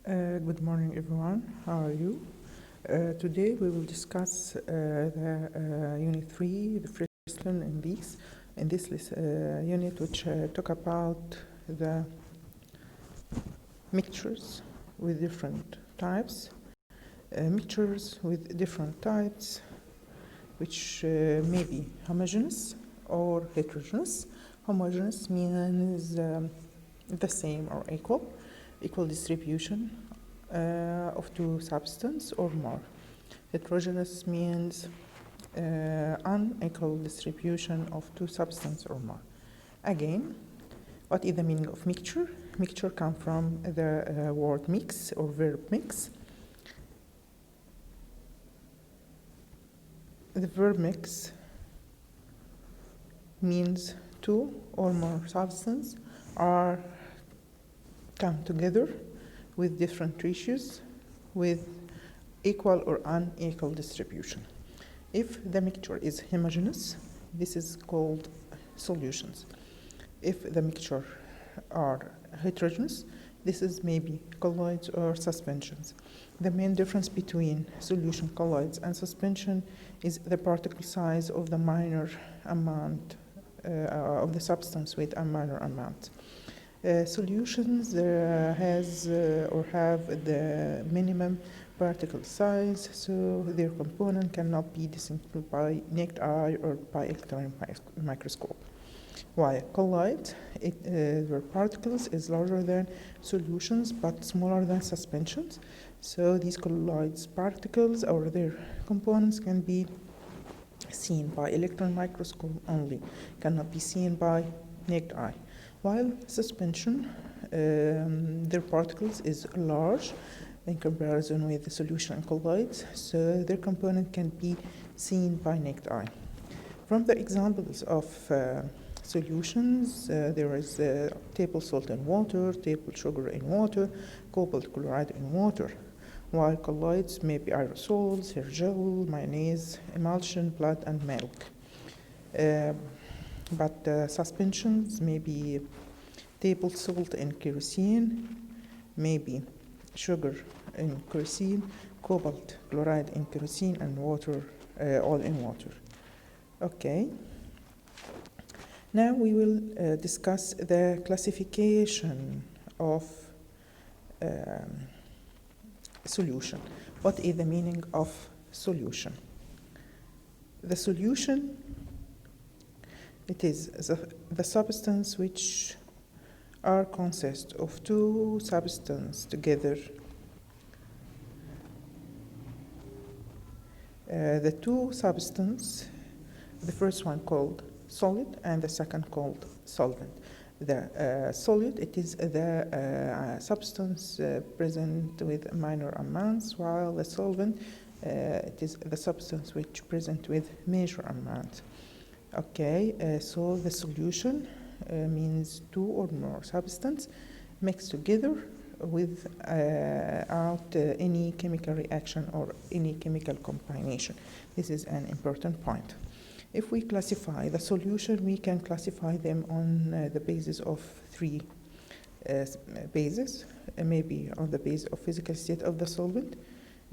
Good morning, everyone. How are you? Today we will discuss the Unit 3, the first lesson in this unit, which talk about the mixtures with different types, mixtures with different types, which may be homogeneous or heterogeneous. Homogeneous means the same or equal distribution of two substances or more. Heterogeneous means unequal distribution of two substances or more. Again, what is the meaning of mixture? Mixture comes from the word mix or verb mix. The verb mix means two or more substances are come together with different ratios with equal or unequal distribution. If the mixture is homogeneous, this is called solutions. If the mixture are heterogeneous, this is maybe colloids or suspensions. The main difference between solution, colloids, and suspension is the particle size of the minor amount of the substance with a minor amount. Solutions has or have the minimum particle size, so their component cannot be distinguished by naked eye or by electron microscope. While colloids, their particles is larger than solutions but smaller than suspensions. So these colloids particles or their components can be seen by electron microscope only, cannot be seen by naked eye. While suspension, their particles is large in comparison with the solution and colloids, so their component can be seen by naked eye. From the examples of solutions, there is table salt in water, table sugar in water, cobalt chloride in water, while colloids may be aerosols, hair gel, mayonnaise, emulsion, blood, and milk. But suspensions may be table salt in kerosene, maybe sugar in kerosene, cobalt chloride in kerosene, and water, all in water. Okay. Now we will discuss the classification of solution. What is the meaning of solution? The solution, it is the substance which are consist of two substances together. The two substances, the first one called solid and the second called solvent. The solid, it is the substance present with minor amounts, while the solvent, it is the substance which present with major amounts. Okay, so the solution means two or more substances mixed together without any chemical reaction or any chemical combination. This is an important point. If we classify the solution, we can classify them on the basis of three bases, maybe on the basis of physical state of the solvent.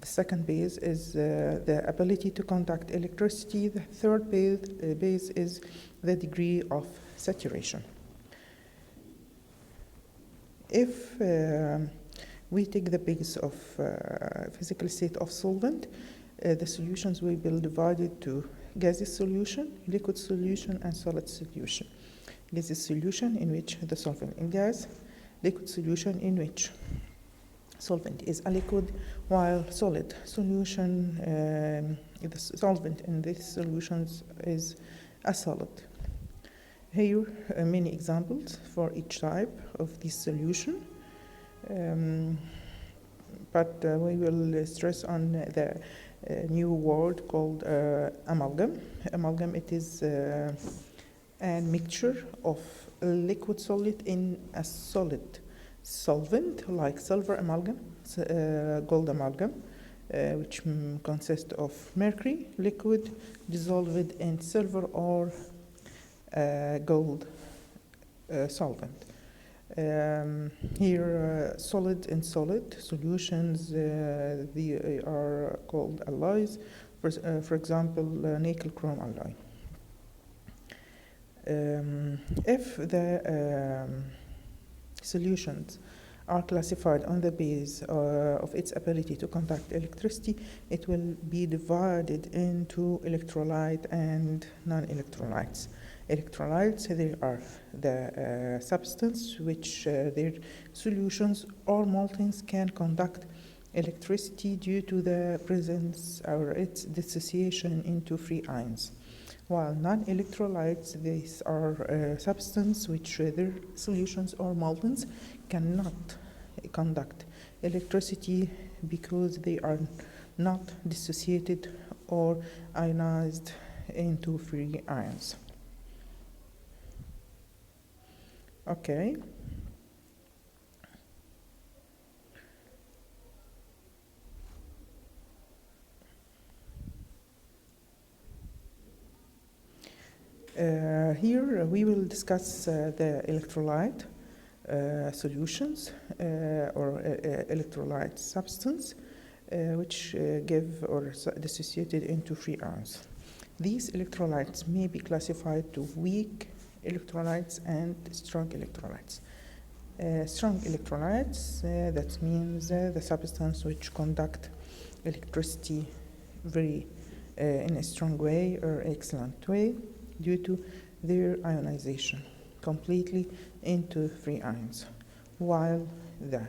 The second base is the ability to conduct electricity. The third base is the degree of saturation. If we take the base of physical state of solvent, the solutions will be divided to gaseous solution, liquid solution, and solid solution. Gaseous solution in which the solvent is gas, liquid solution in which solvent is a liquid, while solid solution, the solvent in these solutions is a solid. Here are many examples for each type of this solution, but we will stress on the new word called amalgam. Amalgam, it is a mixture of liquid solid in a solid solvent, like silver amalgam, gold amalgam, which consists of mercury liquid dissolved in silver or gold solvent. Here, solid and solid solutions, they are called alloys. For example, nickel chrome alloy. If the solutions are classified on the basis of its ability to conduct electricity, it will be divided into electrolyte and non-electrolytes. Electrolytes, they are the substance which their solutions or moltens can conduct electricity due to the presence or its dissociation into free ions. While non-electrolytes, these are substances which their solutions or moltens cannot conduct electricity because they are not dissociated or ionized into free ions. Okay. Here we will discuss the electrolyte solutions or electrolyte substance which give or dissociated into free ions. These electrolytes may be classified to weak electrolytes and strong electrolytes. Strong electrolytes, that means the substance which conduct electricity very in a strong way or excellent way due to their ionization completely into free ions, while the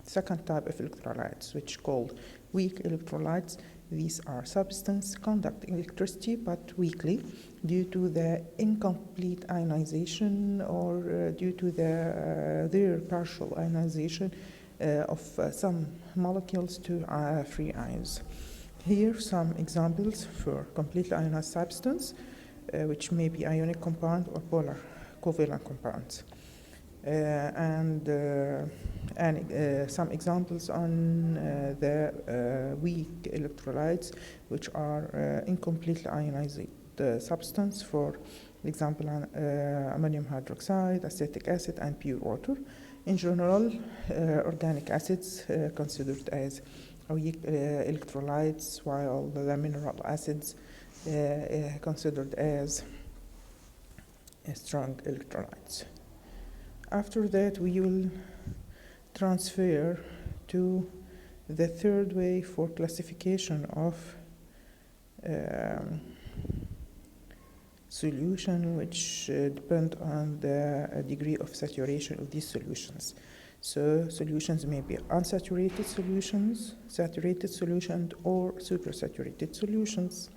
second type of electrolytes, which called weak electrolytes, these are substances conduct electricity but weakly due to the incomplete ionization or due to their partial ionization of some molecules to free ions. Here some examples for completely ionized substance, which may be ionic compound or polar covalent compounds. And some examples on the weak electrolytes, which are incompletely ionized substance, for example, ammonium hydroxide, acetic acid, and pure water. In general, organic acids considered as weak electrolytes, while the mineral acids considered as strong electrolytes. After that, we will transfer to the third way for classification of solution, which depend on the degree of saturation of these solutions. So solutions may be unsaturated solutions, saturated solutions, or supersaturated solutions.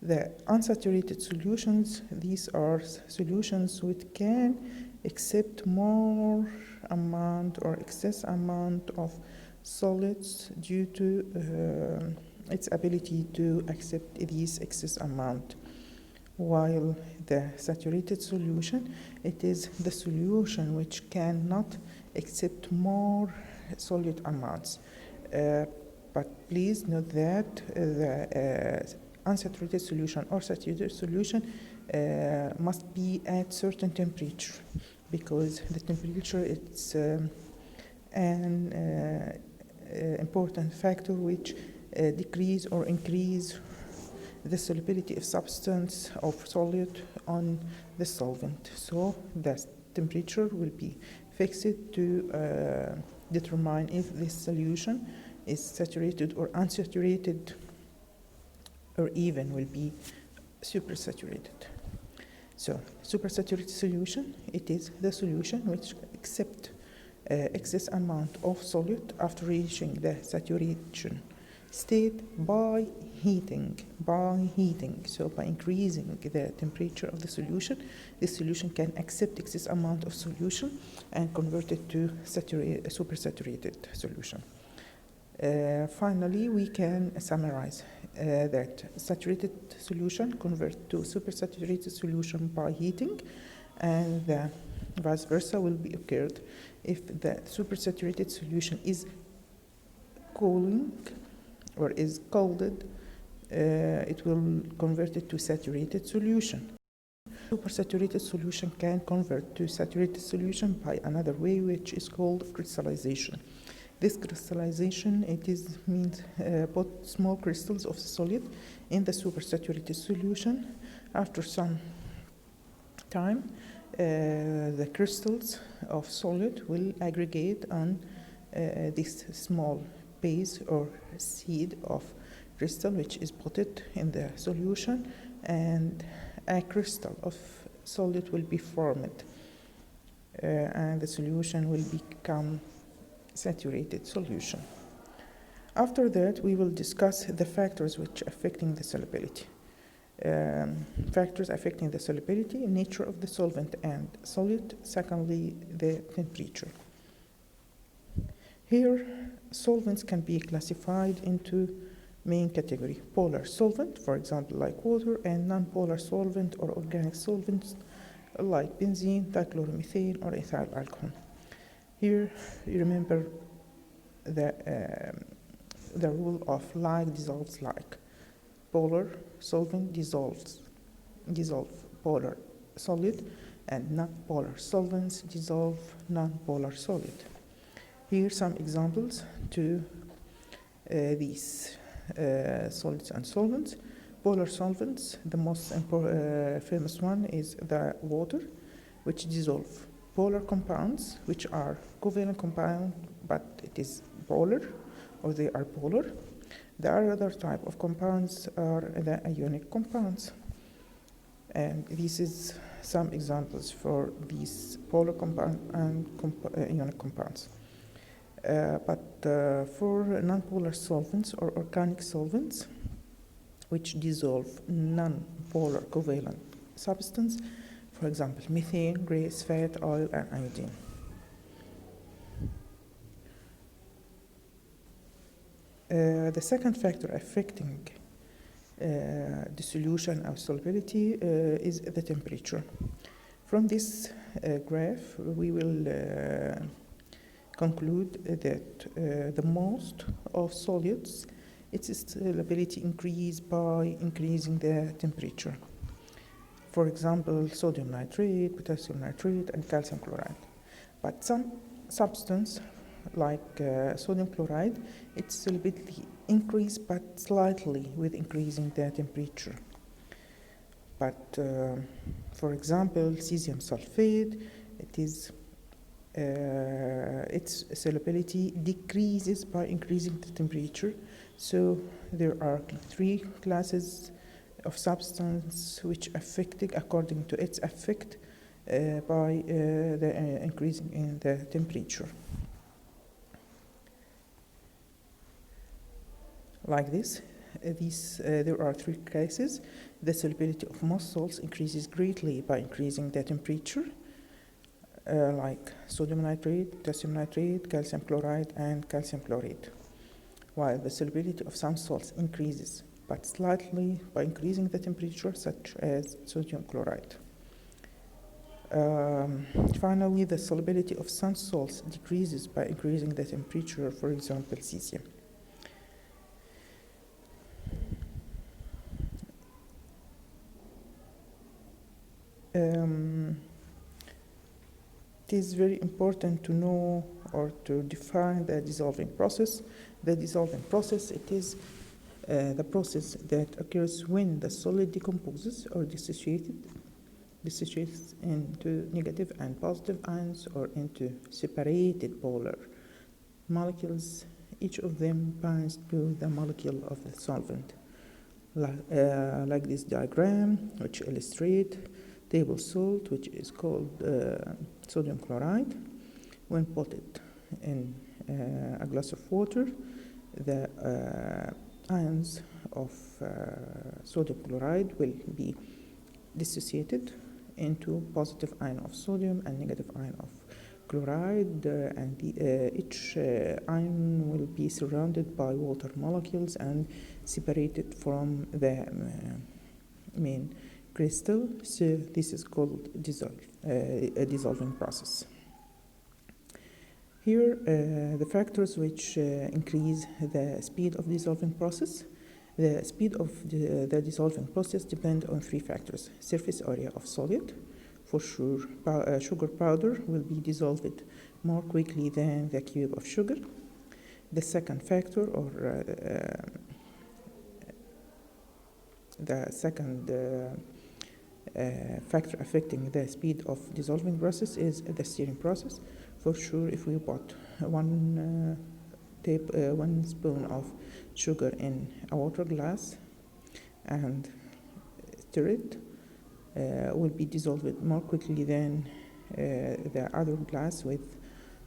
The unsaturated solutions, these are solutions which can accept more amount or excess amount of solids due to its ability to accept these excess amount. While the saturated solution, it is the solution which cannot accept more solid amounts. But please note that the unsaturated solution or saturated solution must be at certain temperature, because the temperature is an important factor which decrease or increase the solubility of substance of solid on the solvent. So the temperature will be fixed to determine if this solution is saturated or unsaturated, or even will be supersaturated. So supersaturated solution, it is the solution which accepts excess amount of solid after reaching the saturation state by heating. So by increasing the temperature of the solution, this solution can accept excess amount of solution and convert it to supersaturated solution. Finally, we can summarize that saturated solution convert to supersaturated solution by heating, and the vice versa will be occurred if the supersaturated solution is cooling or is cooled, it will convert it to saturated solution. Supersaturated solution can convert to saturated solution by another way, which is called crystallization. This crystallization, means put small crystals of solid in the supersaturated solution. After some time, the crystals of solid will aggregate on this small base or seed of crystal, which is put in the solution, and a crystal of solid will be formed, and the solution will become saturated solution. After that, we will discuss the factors which affecting the solubility. Factors affecting the solubility, nature of the solvent and solid. Secondly, the temperature. Here, solvents can be classified into main category: polar solvent, for example, like water, and non-polar solvent or organic solvents like benzene, dichloromethane, or ethyl alcohol. Here, you remember the rule of like dissolves like. Polar solvent dissolve polar solid, and non-polar solvents dissolve non-polar solid. Here some examples to these solids and solvents. Polar solvents, the most famous one is the water, which dissolve polar compounds, which are covalent compound, but it is polar, or they are polar. The other type of compounds are the ionic compounds. And this is some examples for these polar compound and ionic compounds. But for non-polar solvents or organic solvents, which dissolve non-polar covalent substance, for example, methane, grease, fat, oil, and iodine. The second factor affecting the solution of solubility is the temperature. From this graph, we will conclude that the most of solids, its solubility increase by increasing the temperature. For example, sodium nitrate, potassium nitrate, and calcium chloride. But some substance like sodium chloride, its solubility increase but slightly with increasing the temperature. But for example, cesium sulfate, its solubility decreases by increasing the temperature. So there are three classes of substance which affected according to its effect by the increasing in the temperature. Like this, there are three cases. The solubility of most salts increases greatly by increasing the temperature, like sodium nitrate, potassium nitrate, calcium chloride, and calcium chlorate, while the solubility of some salts increases but slightly by increasing the temperature, such as sodium chloride. Finally, the solubility of some salts decreases by increasing the temperature, for example, cesium. It is very important to know or to define the dissolving process. The dissolving process, it is the process that occurs when the solid decomposes or dissociates into negative and positive ions or into separated polar molecules. Each of them binds to the molecule of the solvent. Like this diagram, which illustrates table salt, which is called sodium chloride. When put in a glass of water, the ions of sodium chloride will be dissociated into positive ion of sodium and negative ion of chloride, and each ion will be surrounded by water molecules and separated from the main crystal. So this is called a dissolving process. Here, the factors which increase the speed of dissolving process, The speed of the dissolving process depends on three factors: surface area of solid. For sure, sugar powder will be dissolved more quickly than the cube of sugar. The second factor, or the second factor affecting the speed of dissolving process is the stirring process. For sure, if we put one spoon of sugar in a water glass and stir it, will be dissolved more quickly than the other glass with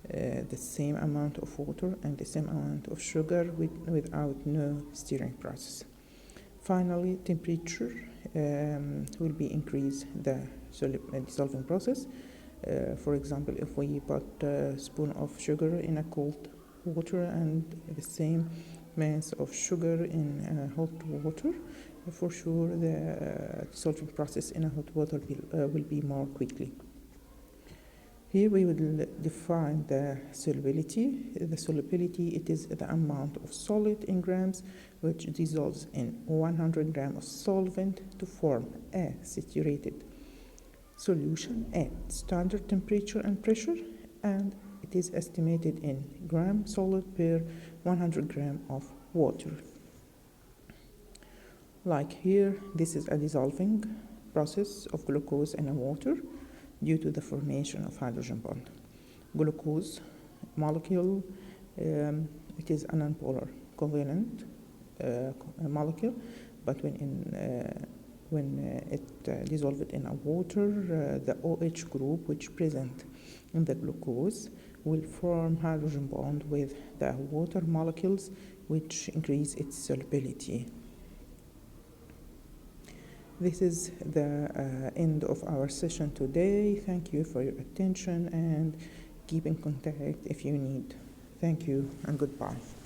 the same amount of water and the same amount of sugar without no stirring process. Finally, temperature will be increase the dissolving process. For example, if we put a spoon of sugar in a cold water and the same mass of sugar in hot water, for sure the dissolving process in a hot water will be more quickly. Here we will define the solubility. The solubility, it is the amount of solid in grams which dissolves in 100 grams of solvent to form a saturated solution at standard temperature and pressure, and it is estimated in gram solid per 100 grams of water. Like here, this is a dissolving process of glucose in water due to the formation of hydrogen bond. Glucose molecule, it is a nonpolar covalent molecule, but when it dissolved in a water, the OH group which present in the glucose will form hydrogen bond with the water molecules, which increase its solubility. This is the end of our session today. Thank you for your attention and keep in contact if you need. Thank you and goodbye.